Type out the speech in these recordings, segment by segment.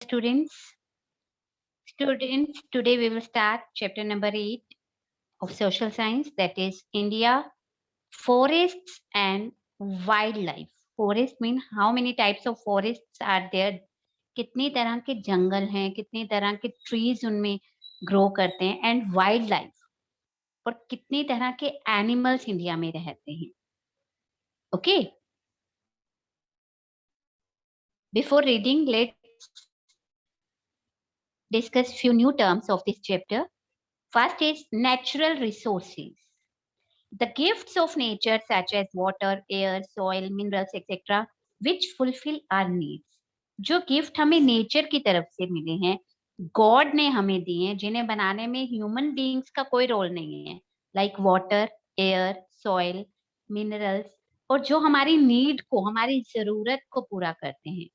Students, today we will start chapter number 8 of social science, that is India, forests and wildlife. Forest mean how many types of forests are there? कितनी तरह के जंगल हैं, कितनी तरह के trees उनमें grow करते हैं, एंड वाइल्ड लाइफ, और कितनी तरह के एनिमल्स इंडिया में रहते हैं. Okay, before reading let's discuss few new terms of this chapter. First is natural resources. The gifts of nature such as water, air, soil, minerals, etc. which fulfill our needs. जो gift हमें nature की तरफ से मिले हैं, God ने हमें दिए हैं, जिन्हें बनाने में ह्यूमन बीइंग्स का कोई रोल नहीं है, like water, air, soil, minerals, और जो हमारी नीड को, हमारी जरूरत को पूरा करते हैं,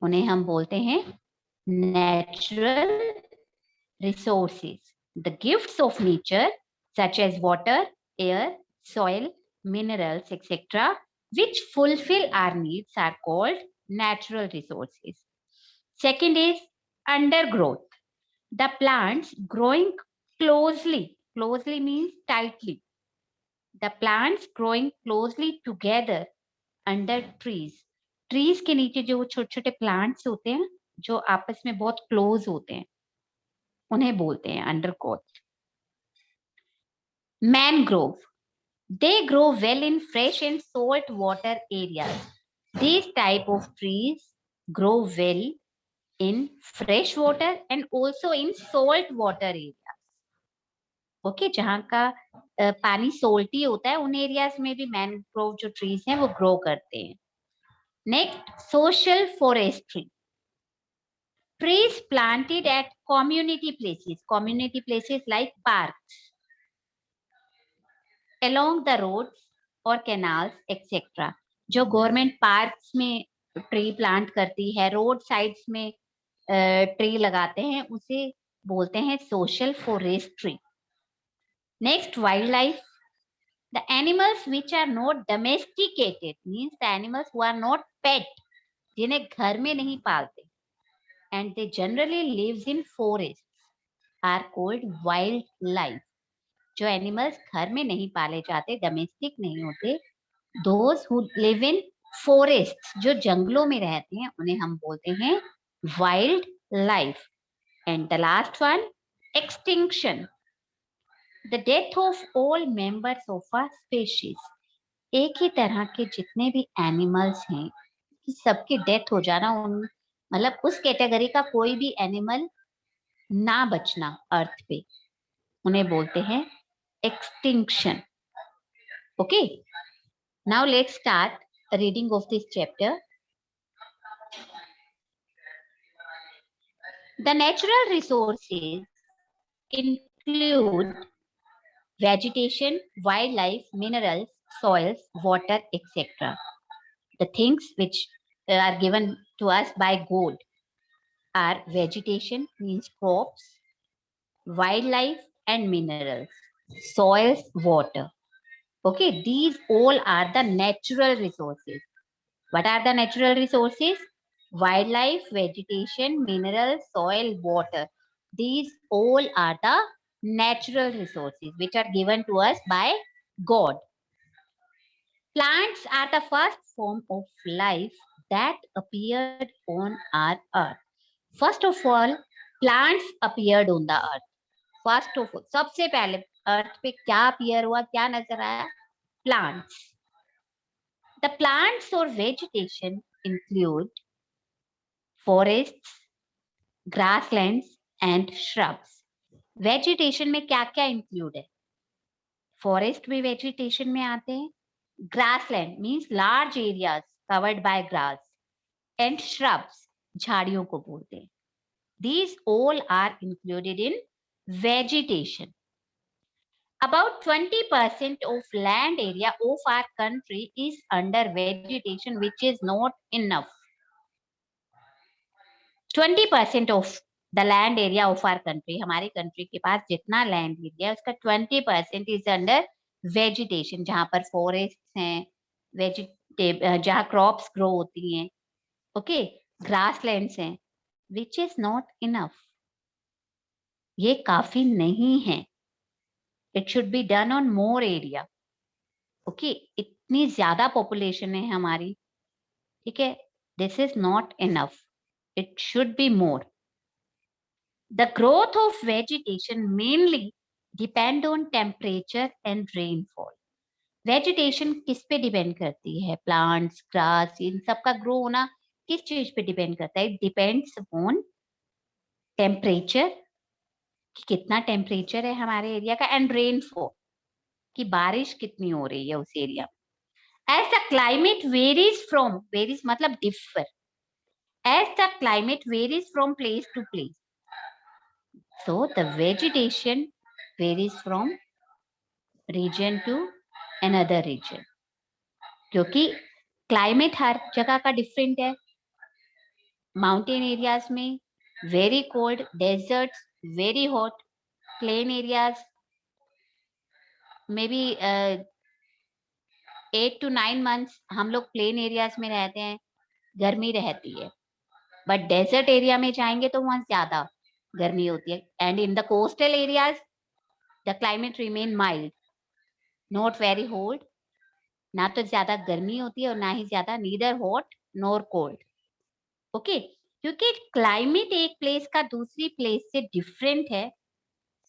उन्हें हम बोलते हैं natural resources. The gifts of nature such as water, air, soil, minerals, etc. which fulfill our needs are called natural resources. Second is undergrowth. The plants growing closely means tightly. The plants growing closely together under trees. Trees के नीचे जो छोटे छोटे plants होते हैं, जो आपस में बहुत क्लोज होते हैं, उन्हें बोलते हैं undergrowth. Mangrove. They grow well in fresh and salt water areas. These type of trees grow well in fresh water and also in salt water areas. Okay, जहाँ का पानी सोल्टी होता है, उन एरियाज में भी मैनग्रोव जो ट्रीज हैं वो ग्रो करते हैं. Next, social forestry. Trees planted at community places like parks, along the roads or canals, etc. जो गवर्नमेंट पार्क्स में ट्री प्लांट करती है, रोड साइड्स में ट्री लगाते हैं, उसे बोलते हैं social forestry. Next, wildlife. The animals which are not domesticated means the animals who are not pet, जिन्हें घर में नहीं पालते, and they generally lives in forest, are called wildlife. जो एनिमल्स घर में नहीं पाले जाते, डोमेस्टिक नहीं होते, those who live in forest, जो जंगलों में रहते हैं, उन्हें हम बोलते हैं wildlife. And the last one, extinction. The death of all members of a species. एक ही तरह के जितने भी एनिमल्स हैं, सबकी डेथ हो जाना, उन मतलब उस कैटेगरी का कोई भी एनिमल ना बचना अर्थ पे, उन्हें बोलते हैं extinction. Okay, now let's start reading of this chapter. The natural resources include vegetation, wildlife, minerals, soils, water, etc. The things which are given to us by God are vegetation means crops, wildlife and minerals, soils, water. Okay, these all are the natural resources. What are the natural resources? Wildlife, vegetation, minerals, soil, water. These all are the natural resources which are given to us by God. Plants are the first form of life that appeared on our earth. First of all, plants appeared on the earth. First of all, सबसे पहले अर्थ पे क्या appear हुआ, क्या नजर आया? Plants. The plants or vegetation include forests, grasslands and shrubs. Vegetation में क्या क्या include है? Forest भी vegetation में आते हैं. Grassland means large areas covered by grass, and shrubs झाड़ियों को बोलते हैं. These all are included in vegetation. About 20% of land area of our country is under vegetation, which is not enough. 20% of the land area of our country, हमारी country के पास जितना land area है उसका 20% is under vegetation, जहां पर forest हैं, जहां crops grow होती हैं, ओके, ग्रासलैंड्स हैं, which is not enough. ये काफी नहीं है. It should be done on more area. Okay, इतनी ज्यादा population है हमारी, ठीक है. This is not enough. It should be more. The growth of vegetation mainly depend on temperature and rainfall. Vegetation किस पे डिपेंड करती है? प्लांट्स, ग्रास, इन सब का ग्रो होना किस चीज पे डिपेंड करता है? इट डिपेंड्स अपॉन टेम्परेचर, कि कितना टेम्परेचर है हमारे एरिया का, एंड रेनफॉल, कि बारिश कितनी हो रही है उस एरिया में. एज द क्लाइमेट वेरीज मतलब differ. As the climate varies from place to place, so the vegetation varies from region to another region. क्योंकि क्लाइमेट हर जगह का डिफरेंट है. माउंटेन एरियाज में very cold, desert very hot, plain areas में भी 8 to 9 months हम लोग प्लेन एरियाज में रहते हैं, गर्मी रहती है. बट डेजर्ट एरिया में जाएंगे तो वहां ज्यादा गर्मी होती है. And in the coastal areas the climate remain mild, not very hot. ना तो ज्यादा गर्मी होती है और ना ही ज्यादा, neither hot nor cold. Okay, क्योंकि क्लाइमेट एक प्लेस का दूसरी प्लेस से डिफरेंट है,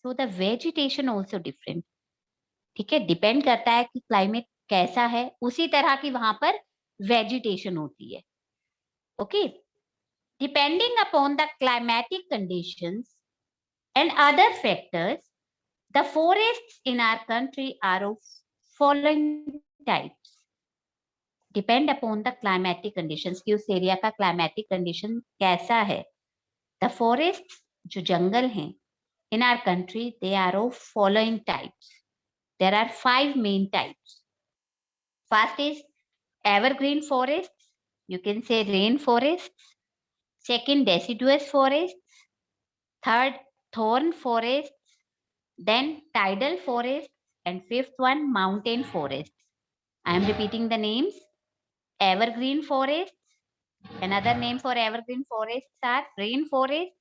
so the vegetation also different. ठीक है, डिपेंड करता है कि क्लाइमेट कैसा है, उसी तरह की वहां पर वेजिटेशन होती है. Okay, depending upon the climatic conditions and other factors, the forests in our country are of following types. Depend upon the climatic conditions, कि उस एरिया का climatic condition कैसा है. The forests जो जंगल हैं in our country, they are of following types. There are 5 main types. First is evergreen forests. You can say rain forests. Second, deciduous forests. Third, thorn forests. Then tidal forests, and fifth one, mountain forests. I am repeating the names. Evergreen forests. Another name for evergreen forests are rain forests.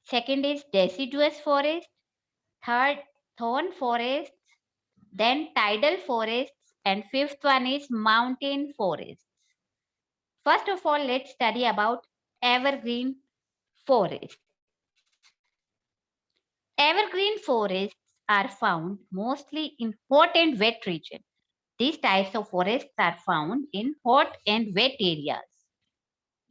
Second is deciduous forest. Third, thorn forests. Then tidal forests, and fifth one is mountain forests. First of all, let's study about evergreen forests. Evergreen forests are found mostly in hot and wet regions. These types of forests are found in hot and wet areas.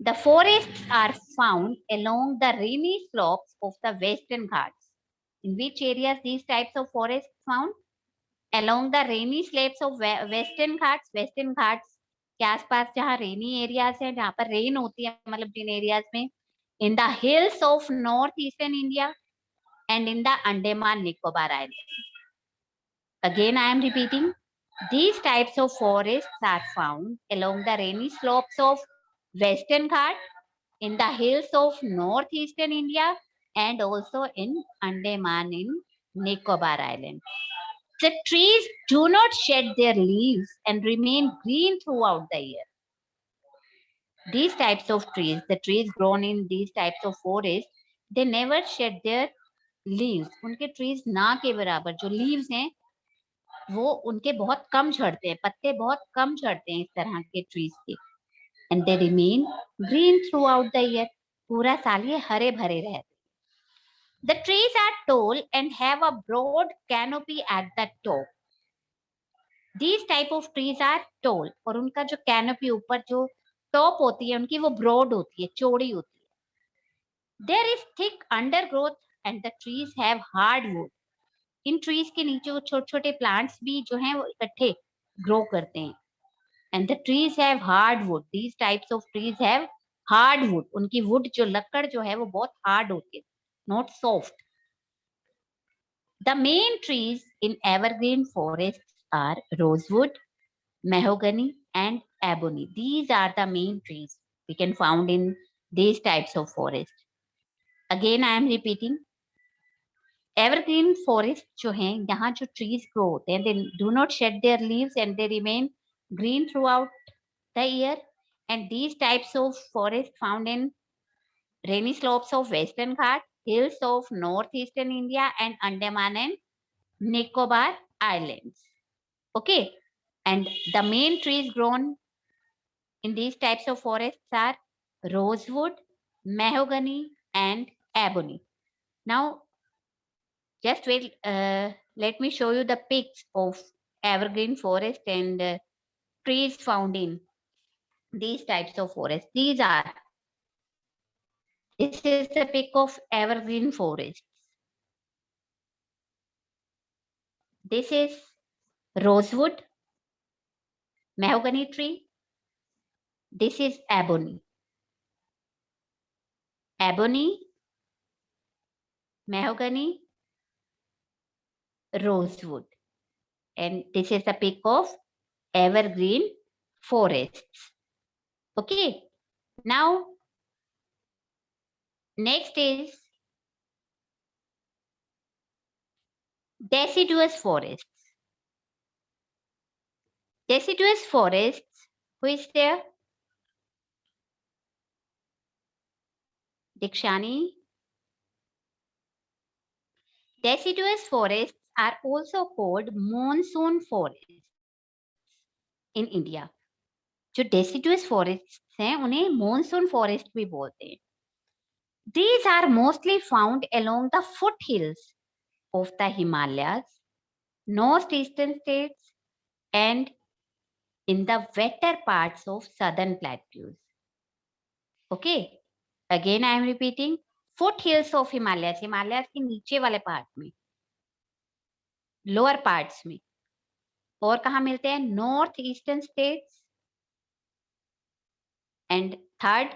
The forests are found along the rainy slopes of the Western Ghats. In which areas these types of forests found? Along the rainy slopes of Western Ghats. Western Ghats के आसपास जहाँ रेनी areas है, जहाँ पर rain होती है, मतलब जिन areas में, in the hills of northeastern India and in the Andaman Nicobar Islands. Again, I am repeating, these types of forests are found along the rainy slopes of Western Ghat, in the hills of northeastern India, and also in Andaman in Nicobar Island. The trees do not shed their leaves and remain green throughout the year. These types of trees, the trees grown in these types of forests, they never shed their leaves. उनके trees ना के बराबर जो leaves हैं वो उनके बहुत कम झड़ते हैं, पत्ते बहुत कम झड़ते हैं इस तरह के ट्रीज के. And they remain green throughout the year. पूरा साल ये हरे भरे रहते. The trees are tall and have a broad canopy at the top. These type of trees are tall, और उनका जो कैनोपी ऊपर जो टॉप होती है उनकी, वो ब्रॉड होती है, चौड़ी होती है. There is thick undergrowth and the trees have hard wood. इन ट्रीज के नीचे वो छोटे छोटे प्लांट्स भी जो हैं वो इकट्ठे ग्रो करते हैं. And the trees have hard wood. These types of trees have hard wood. उनकी वुड जो लकड़ जो है वो बहुत हार्ड होती है, not soft. The main trees in evergreen forest are rosewood, mahogany and ebony. These are the main trees we can found in these types of forest. Again, I am repeating, evergreen forest जो हैं, यहाँ जो trees grow होते हैं, they do not shade there leaves and they remain green throughout the year. And these types of forest found in rainy slopes of Western Ghat, hills of northeastern India, and Andaman and Nicobar Islands. Okay, and the main trees grown in these types of forests are rosewood, mahogany, and ebony. Now, just wait. Let me show you the pics of evergreen forest and trees found in these types of forests. This is the pic of evergreen forest. This is rosewood, mahogany tree. This is ebony. Ebony, mahogany, rosewood. And this is the pic of evergreen forests. Okay. Now, next is deciduous forests. Deciduous forests, who is there? Dikshani. Deciduous forests are also called monsoon forests in India. जो deciduous forests हैं उन्हें monsoon forest भी बोलते हैं. These are mostly found along the foothills of the Himalayas, northeastern states, and in the wetter parts of southern plateaus. Okay, again I am repeating, foothills of Himalayas, Himalayas के नीचे वाले part में, lower parts में, और कहाँ मिलते हैं? North eastern states and third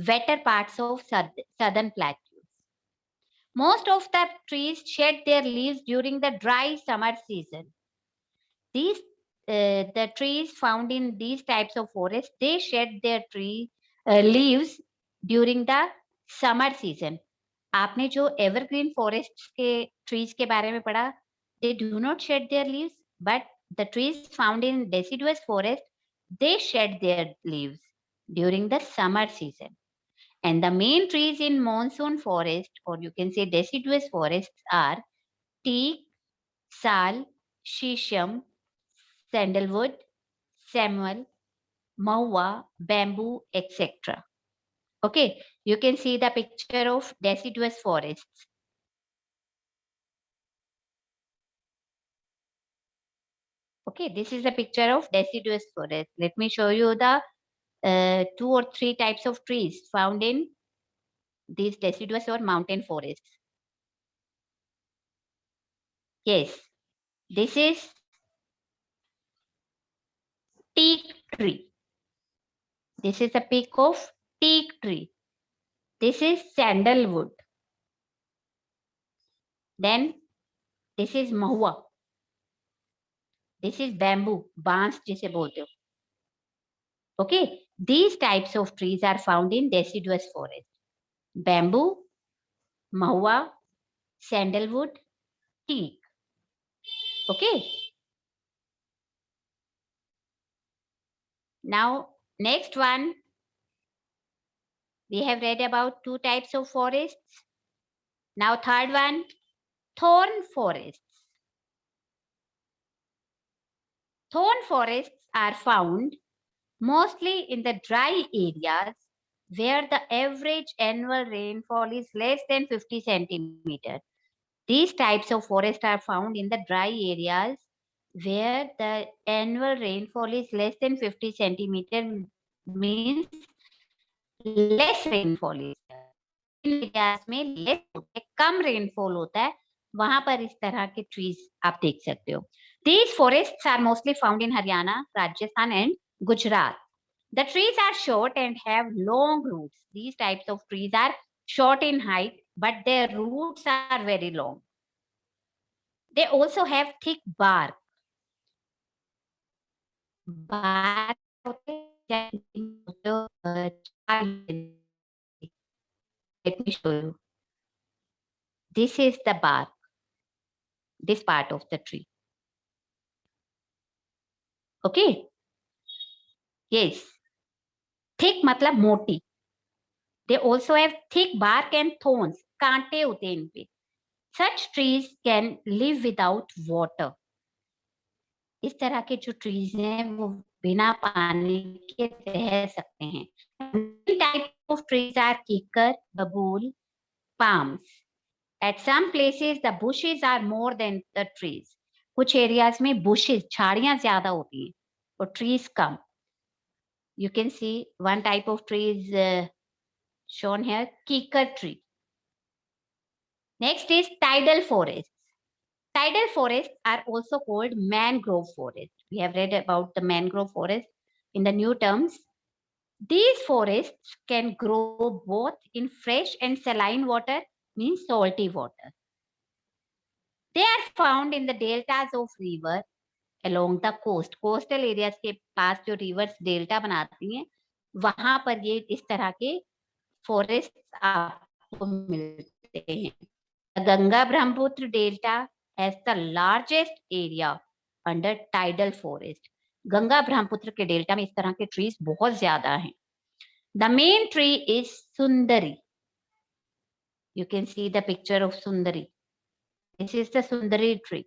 wetter parts of southern plateaus. Most of the trees shed their leaves during the dry summer season. These the trees found in these types of forests, they shed their leaves during the summer season. आपने जो evergreen forests के trees के बारे में पढ़ा, they do not shed their leaves, but the trees found in deciduous forest, they shed their leaves during the summer season. And the main trees in monsoon forest, or you can say deciduous forests, are teak, sal, shisham, sandalwood, samuel, mahua, bamboo, etc. Okay, you can see the picture of deciduous forests. Okay, this is a picture of deciduous forest. Let me show you the 2 or 3 types of trees found in these deciduous or mountain forests. Yes, this is teak tree. This is a peak of teak tree. This is sandalwood. Then this is mahua. This is bamboo, बांस जिसे बोलते हो. Okay, these types of trees are found in deciduous forest. Bamboo, mahua, sandalwood, teak. Okay. Now, next one, we have read about 2 types of forests. Now, third one, thorn forests. Thorn forests are found mostly in the dry areas where the average annual rainfall is less than 50 centimeters. These types of forests are found in the dry areas where the annual rainfall is less than 50 centimeters, means less rainfall is there. In areas में less होता है, कम rainfall होता है, वहां पर इस तरह के ट्रीज आप देख सकते हो. These forests are mostly found in Haryana, Rajasthan and Gujarat. The trees are short and have long roots. These types of trees are short in height, but their roots are very long. They also have thick bark. Bark let me show you. This is the bark, this part of the tree. Okay. Yes. Thick मतलब मोटी. They also have thick bark and thorns. कांटे होते हैं इन पे. Such trees can live without water. इस तरह के जो trees हैं वो बिना पानी के रह सकते हैं. Type of trees are kikar, babool, palms. At some places the bushes are more than the trees. कुछ areas में bushes, झाड़ियां ज्यादा होती हैं और trees come. You can see one type of tree is shown here, kikar tree. Next is tidal forests. Tidal forests are also called mangrove forest. We have read about the mangrove forest in the new terms. These forests can grow both in fresh and saline water, means salty water. They are found in the deltas of river along the coast. Coastal areas के पास जो rivers delta बनाती हैं, वहां पर ये इस तरह के forests आपको मिलते हैं. The Ganga Brahmaputra delta has the largest area under tidal forest. Ganga Brahmaputra के डेल्टा में इस तरह के ट्रीज बहुत ज्यादा हैं. The main tree is Sundari. You can see the picture of Sundari. This is the Sundari tree.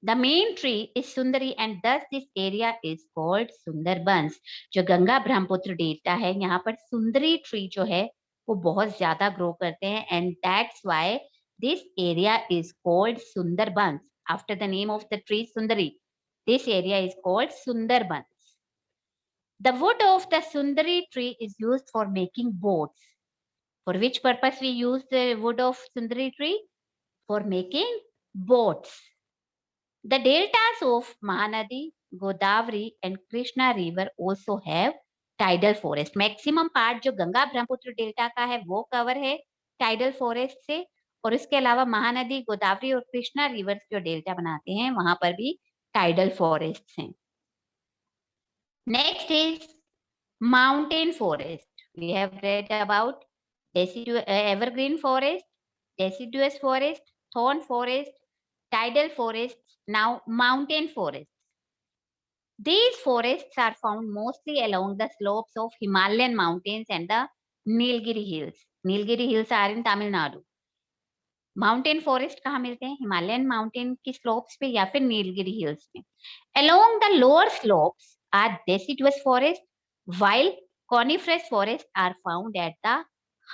The main tree is Sundari and thus this area is called Sundarbans. जो Ganga Brahmaputra delta है, यहाँ पर सुंदरी tree जो है वो बहुत ज्यादा grow करते हैं and that's why this area is called Sundarbans after the name of the tree Sundari. This area is called Sundarbans. The wood of the Sundari tree is used for making boats. For which purpose we use the wood of Sundari tree? For making boats. The deltas of Mahanadi, Godavari and Krishna river also have tidal forest. Maximum part जो Ganga Brahmaputra delta का है वो cover है tidal forest से, और इसके अलावा महानदी, गोदावरी और कृष्णा रिवर्स जो डेल्टा बनाते हैं वहां पर भी tidal forests हैं. Next is mountain forest. We have read about evergreen forest, deciduous forest, thorn forest, tidal forests. Now mountain forests. These forests are found mostly along the slopes of Himalayan mountains and the Nilgiri hills. Nilgiri hills are in Tamil Nadu. Mountain forest कहाँ मिलते हैं? Himalayan mountain की slopes पे या फिर Nilgiri hills में. Along the lower slopes are deciduous forest, while coniferous forests are found at the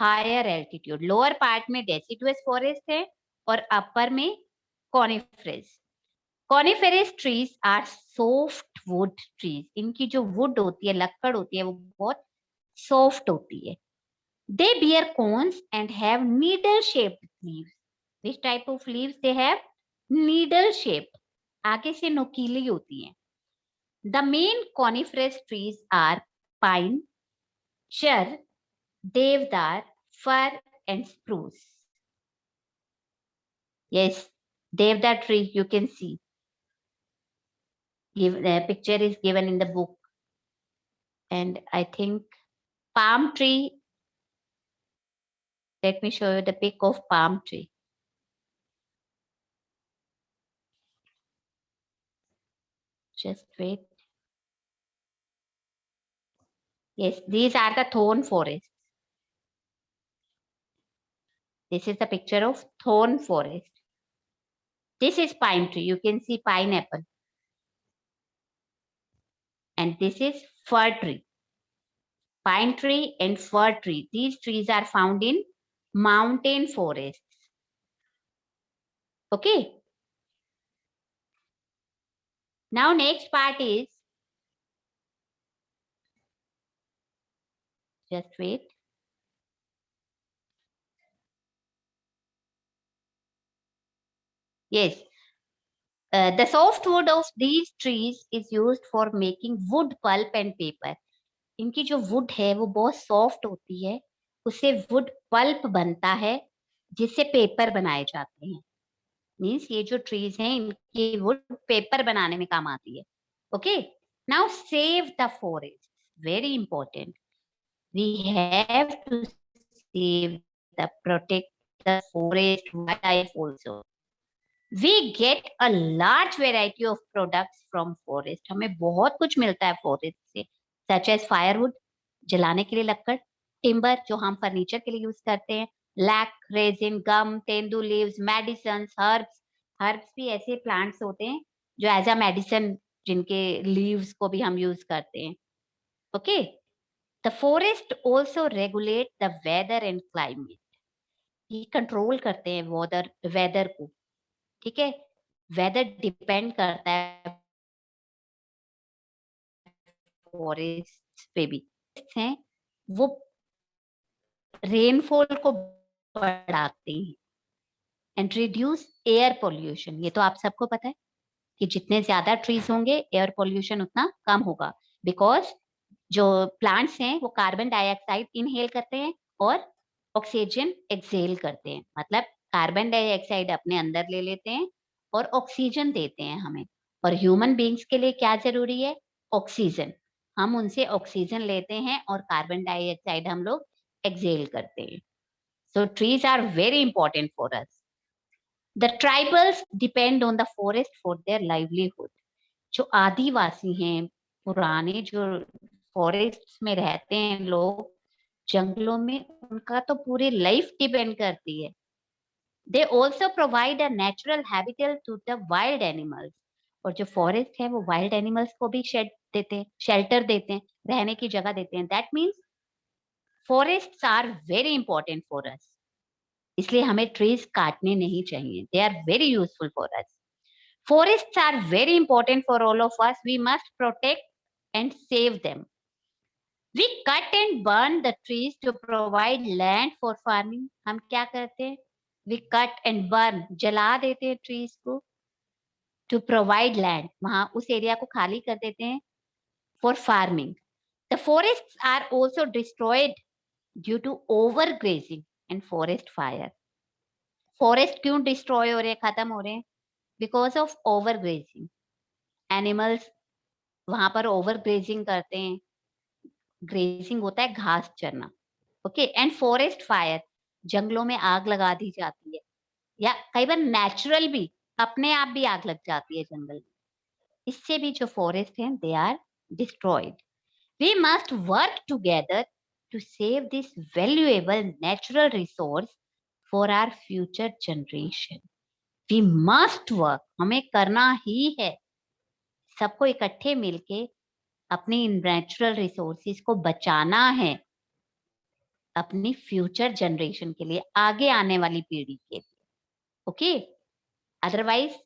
higher altitude. Lower part में deciduous forest है और अपर में coniferous. Coniferous trees are soft wood trees. इनकी जो wood होती है, लकड़ होती है, वो बहुत soft होती है. They bear cones and have needle-shaped leaves. Which type of leaves they have? Needle-shaped. आगे से नोकीली होती हैं. The main coniferous trees are pine, char, devdar, fir, and spruce. Yes, devdar tree you can see. The picture is given in the book, and I think palm tree. Let me show you the pic of palm tree. Just wait. Yes, these are the thorn forests. This is the picture of thorn forest. This is pine tree. You can see pineapple. And this is fir tree. Pine tree and fir tree. These trees are found in mountain forests. Okay. Now next part is, just wait. Yes. The soft wood of these trees is used for making wood pulp and paper. इनकी जो wood है वो बहुत soft होती है, उससे wood pulp बनता है जिससे पेपर बनाए जाते हैं. मीन्स ये जो ट्रीज हैं इनकी wood पेपर बनाने में काम आती है. Okay. Now save the forest. Very important. We have to save the protect the forest wild life also. We get a large variety of products from forest. हमें बहुत कुछ मिलता है forest से, such as firewood. जलाने के लिए लकड़, timber जो हम फर्नीचर के लिए यूज करते हैं, lac, resin, gum, tendu leaves, medicine, herbs. Herbs भी ऐसे प्लांट्स होते हैं जो एज अ मेडिसिन, जिनके लीव्स को भी हम यूज करते हैं। Okay, the forest also regulate the weather and climate. ये कंट्रोल करते हैं वेदर को, ठीक है। वेदर डिपेंड करता है फॉरेस्ट पे भी, हैं वो रेनफॉल को बढ़ाते हैं एंड रिड्यूस एयर पोल्यूशन। ये तो आप सबको पता है कि जितने ज्यादा ट्रीज होंगे एयर पोल्यूशन उतना कम होगा, बिकॉज जो प्लांट्स हैं वो कार्बन डाइऑक्साइड इनहेल करते हैं और ऑक्सीजन एक्सहेल करते हैं। मतलब कार्बन डाइऑक्साइड अपने अंदर ले लेते हैं और ऑक्सीजन देते हैं हमें। और ह्यूमन बींग्स के लिए क्या जरूरी है? ऑक्सीजन। हम उनसे ऑक्सीजन लेते हैं और कार्बन डाइऑक्साइड हम लोग एक्सहेल करते हैं। So trees are very important for us. The tribals depend on the forest for their livelihood. जो आदिवासी हैं, पुराने जो फॉरेस्ट में रहते हैं लोग, जंगलों में, उनका तो पूरी लाइफ डिपेंड करती है। They also provide a natural habitat to the wild animals. और जो फॉरेस्ट है वो वाइल्ड एनिमल्स को भी शेड देते हैं, शेल्टर देते हैं, रहने की जगह देते हैं। That means forests are very important for us. इसलिए हमें ट्रीज काटने नहीं चाहिए। They are very useful for us. Forests are very important for all of us. We must protect and save them. We cut and burn the trees to provide land for farming. हम क्या करते हैं? We cut and burn, जला देते हैं trees को, to provide land. वहां उस एरिया को खाली कर देते हैं for farming. The forests are also destroyed due to overgrazing and forest fire. Forest क्यों destroy हो रहे हैं, खत्म हो रहे हैं? Because of overgrazing. Animals वहां पर ओवर ग्रेजिंग करते हैं। ग्रेजिंग होता है घास चरना। ओके, एंड फॉरेस्ट फायर, जंगलों में आग लगा दी जाती है, या कई बार नेचुरल भी, अपने आप भी आग लग जाती है जंगल में। इससे भी जो फॉरेस्ट हैं they are destroyed. We must work together to save this valuable natural resource for our future generation. We must work, हमें करना ही है, सबको इकट्ठे मिलके अपनी नेचुरल रिसोर्सेज को बचाना है अपनी फ्यूचर जनरेशन के लिए, आगे आने वाली पीढ़ी के लिए। ओके, अदरवाइज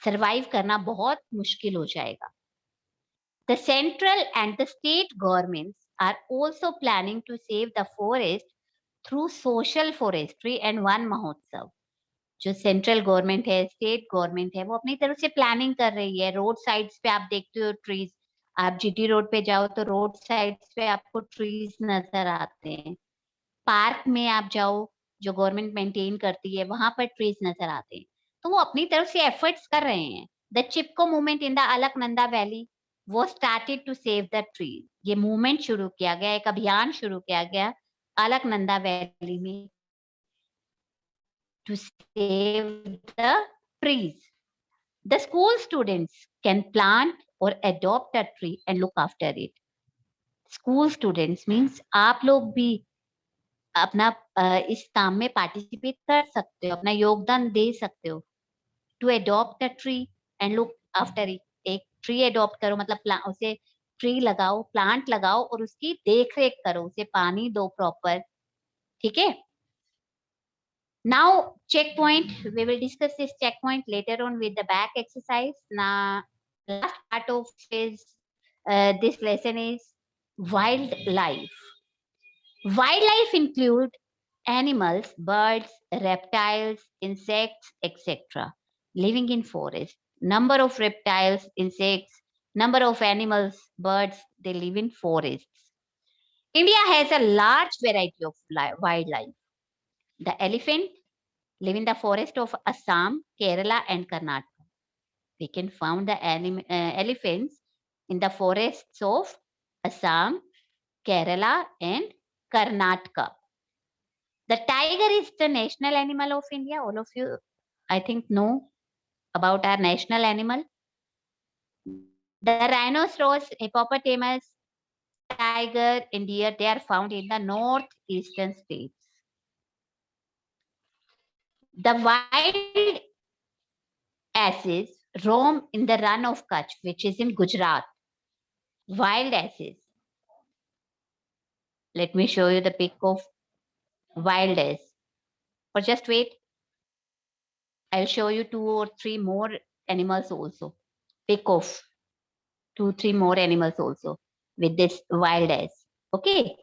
सरवाइव करना बहुत मुश्किल हो जाएगा। The central and the state governments are also planning to save the forest through social forestry and Van Mahotsav. जो सेंट्रल गवर्नमेंट है, स्टेट गवर्नमेंट है, वो अपनी तरफ से प्लानिंग कर रही है। रोड साइड्स पे आप देखते हो ट्रीज, आप जीटी रोड पे जाओ तो रोड साइड्स पे आपको ट्रीज नजर आते हैं। पार्क में आप जाओ, जो गवर्नमेंट मेंटेन करती है, वहां पर ट्रीज नजर आते हैं। तो वो अपनी तरफ से एफर्ट्स कर रहे हैं। The Chipko movement in the Alaknanda valley was started to save the trees. ये मूवमेंट शुरू किया गया, एक अभियान शुरू किया गया अलकनंदा वैली में, to save the trees. The school students can plant or adopt a tree and look after it. School students means आप लोग भी अपना इस काम में पार्टिसिपेट कर सकते हो, अपना योगदान दे सकते हो। To adopt a tree and look after it. एक ट्री अडॉप्ट करो, मतलब उसे ट्री लगाओ, प्लांट लगाओ और उसकी देख रेख करो, उसे पानी दो प्रॉपर, ठीक है। Now, checkpoint, we will discuss this checkpoint later on with the back exercise. Now, last part of this lesson is wildlife. Wildlife include animals, birds, reptiles, insects, etc. living in forest. Number of reptiles, insects, number of animals, birds, they live in forests. India has a large variety of wildlife. The elephant live in the forest of Assam, Kerala, and Karnataka. We can find the elephants in the forests of Assam, Kerala, and Karnataka. The tiger is the national animal of India. All of you, I think, know about our national animal. The rhinoceros, hippopotamus, tiger and deer, they are found in the northeastern states. The wild asses roam in the run of Kutch, which is in Gujarat. Wild asses. Let me show you the pic of wild ass. Or just wait. I'll show you 2 or 3 more animals also. Pick of 2, 3 more animals also with this wild ass. Okay.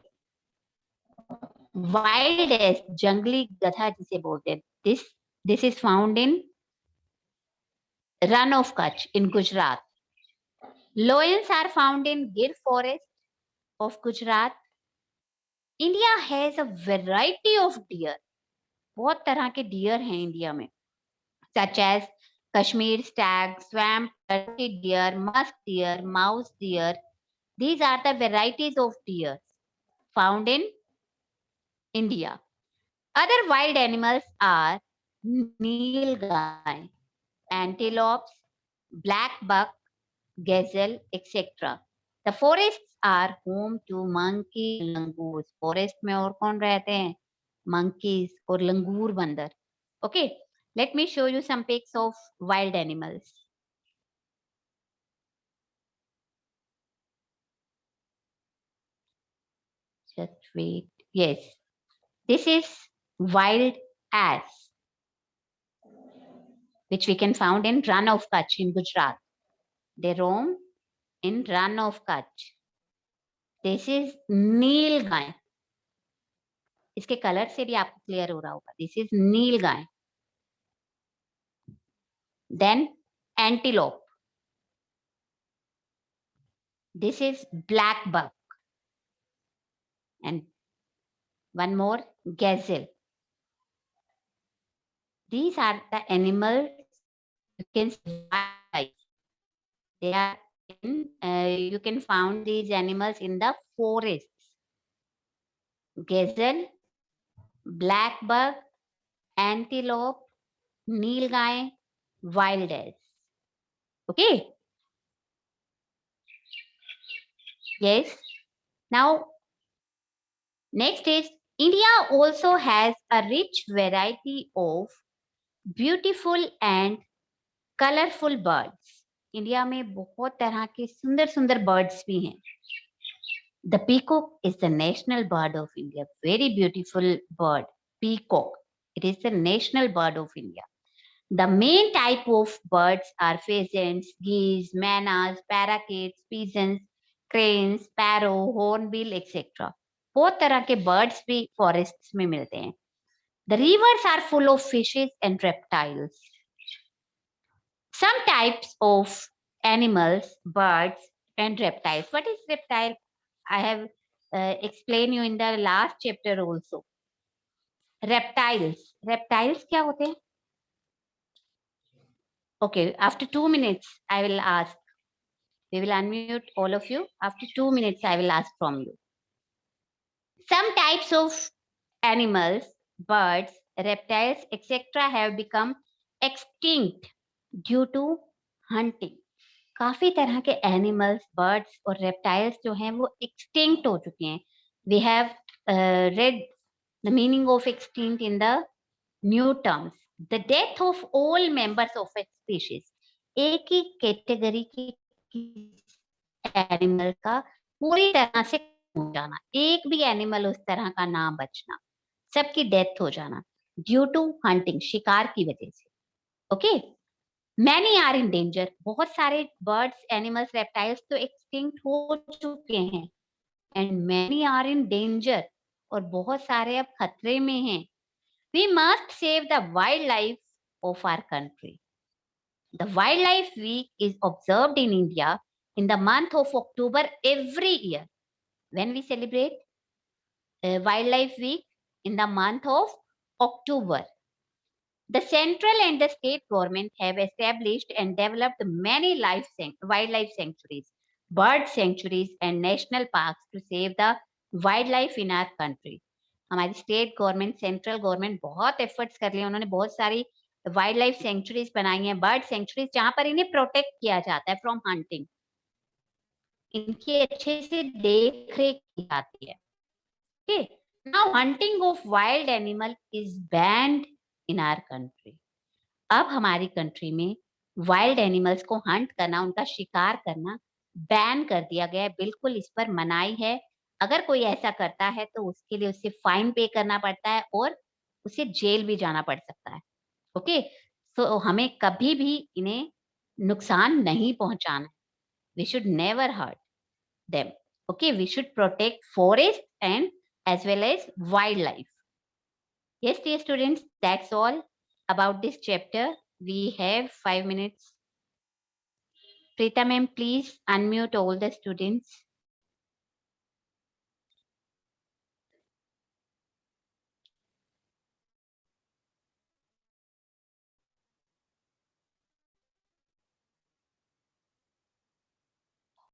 Wild ass, jungli gadha जिसे बोलते हैं. This is found in Run of Kutch in Gujarat. Lions are found in Gir forest of Gujarat. India has a variety of deer. बहुत तरह के deer हैं India में, such as Kashmir stag, swamp turkey deer, musk deer, mouse deer. These are the varieties of deer found in India. Other wild animals are nilgai, antelopes, black buck, gazelle, etc. The forests are home to monkey, langurs. Forest में और कौन रहते हैं? Monkeys और langur बंदर. Okay, let me show you some pics of wild animals. Just wait. Yes, this is wild ass, which we can found in Run of Kutch in Gujarat. They roam in Run of Kutch. This is नीलगाय. इसके colour से भी आपको clear हो रहा होगा. This is nilgai. Then antelope. This is black buck. And one more, gazelle. These are the animals you can see. They are in, you can find these animals in the forests. Gazelle, black buck, antelope, nilgai, wild ass. Okay. Yes. Now, next is India also has a rich variety of beautiful and colorful birds. India में बहुत तरह के सुंदर सुंदर birds भी हैं. The peacock is the national bird of India. Very beautiful bird. Peacock. It is the national bird of India. The main type of birds are pheasants, geese, manas, parakeets, pigeons, cranes, sparrow, hornbill, etc. बहुत तरह के birds भी forests में मिलते हैं. The rivers are full of fishes and reptiles. Some types of animals, birds, and reptiles. What is reptile? I have explained you in the last chapter also. Reptiles. Reptiles क्या होते हैं? Okay, after 2 minutes, I will ask. We will unmute all of you. After 2 minutes, I will ask from you. Some types of animals, birds, reptiles, etc. have become extinct due to hunting. काफी तरह के animals, birds और reptiles जो हैं वो extinct हो चुके हैं. We have read the meaning of extinct in the new terms. The death of all members of a species. एक ही कैटेगरी की एनिमल का पूरी तरह से हो जाना, एक भी एनिमल उस तरह का ना बचना, सबकी डेथ हो जाना ड्यू टू हंटिंग, शिकार की वजह से. Okay. Many are in danger. बहुत सारे birds, animals, reptiles तो extinct हो चुके हैं. And many are in danger. और बहुत सारे अब खतरे में हैं. We must save the wildlife of our country. The Wildlife Week is observed in India in the month of October every year. When we celebrate Wildlife Week in the month of October. The central and the state government have established and developed many wildlife sanctuaries, bird sanctuaries, and national parks to save the wildlife in our country. हमारी state government, central government बहुत efforts कर लिए. उन्होंने बहुत सारी wild life sanctuaries बनाई हैं, bird centuries, जहां पर इन्हें प्रोटेक्ट किया जाता है फ्रॉम हंटिंग. इनकी अच्छे से देख रेख की जाती है। Okay, now hunting of wild animal is banned in our country. अब हमारी कंट्री में वाइल्ड एनिमल्स को हंट करना, उनका शिकार करना बैन कर दिया गया है, बिल्कुल इस पर मनाही है। अगर कोई ऐसा करता है तो उसके लिए उसे फाइन पे करना पड़ता है और उसे जेल भी जाना पड़ सकता है। ओके, तो हमें कभी भी इन्हें नुकसान नहीं पहुंचाना है। We should never hurt them. Okay, we should protect forest and as well as wildlife. Yes, dear students, that's all about this chapter. We have 5 minutes. Preeta ma'am, please unmute all the students.